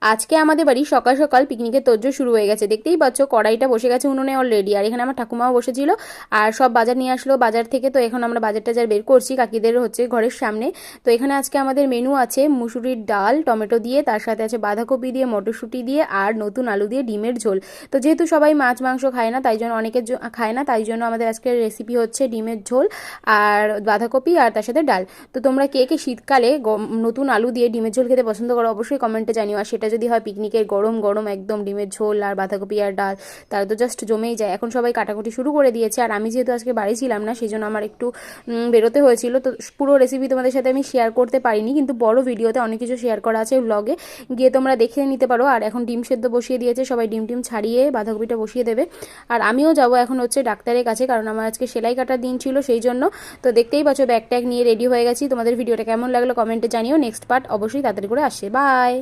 আজকে আমাদের বাড়ি সকাল সকাল পিকনিকের তোড়জোড় শুরু হয়ে গেছে। দেখতেই পাচ্ছ কড়াইটা বসে গেছে উনুনে অলরেডি। আর এখানে আমার ঠাকুমাও বসেছিল আর সব বাজার নিয়ে আসলো বাজার থেকে। তো এখন আমরা বাজার টাজার বের করছি কাকিদের হচ্ছে ঘরের সামনে। তো এখানে আজকে আমাদের মেনু আছে মুসুরির ডাল টমেটো দিয়ে, তার সাথে আছে বাঁধাকপি দিয়ে, মটরশুঁটি দিয়ে আর নতুন আলু দিয়ে ডিমের ঝোল। তো যেহেতু সবাই মাছ মাংস খায় না, তাই জন্য অনেকে খায় না, তাই জন্য আমাদের আজকের রেসিপি হচ্ছে ডিমের ঝোল আর বাঁধাকপি আর তার সাথে ডাল। তো তোমরা কে কে শীতকালে নতুন আলু দিয়ে ডিমের ঝোল খেতে পছন্দ করো অবশ্যই কমেন্টে জানিও। আর সেটা যদি হয় পিকনিকের গরম গরম একদম ডিমের ঝোল আর বাঁধাকপি আর ডাল, তাহলে তো জাস্ট জমেই যায়। এখন সবাই কাটাকুটি শুরু করে দিয়েছে আর আমি যেহেতু আজকে বাড়ি ছিলাম না, সেই জন্য আমার একটু বেরোতে হয়েছিল। তো পুরো রেসিপি তোমাদের সাথে আমি শেয়ার করতে পারিনি, কিন্তু বড় ভিডিওতে অনেক কিছু শেয়ার করা আছে ব্লগে, গিয়ে তোমরা দেখে নিতে পারো। আর এখন ডিম সেদ্ধ বসিয়ে দিয়েছে, সবাই ডিম টিম ছাড়িয়ে বাঁধাকপিটা বসিয়ে দেবে। আর আমিও যাব এখন হচ্ছে ডাক্তারের কাছে, কারণ আমার আজকে সেলাই কাটার দিন ছিল সেই জন্য। তো দেখতেই পাচ্ছ ব্যাগ ট্যাগ নিয়ে রেডি হয়ে গেছি। তোমাদের ভিডিওটা কেমন লাগলো কমেন্টে জানিও। নেক্সট পার্ট অবশ্যই তাড়াতাড়ি করে আসে। বাই।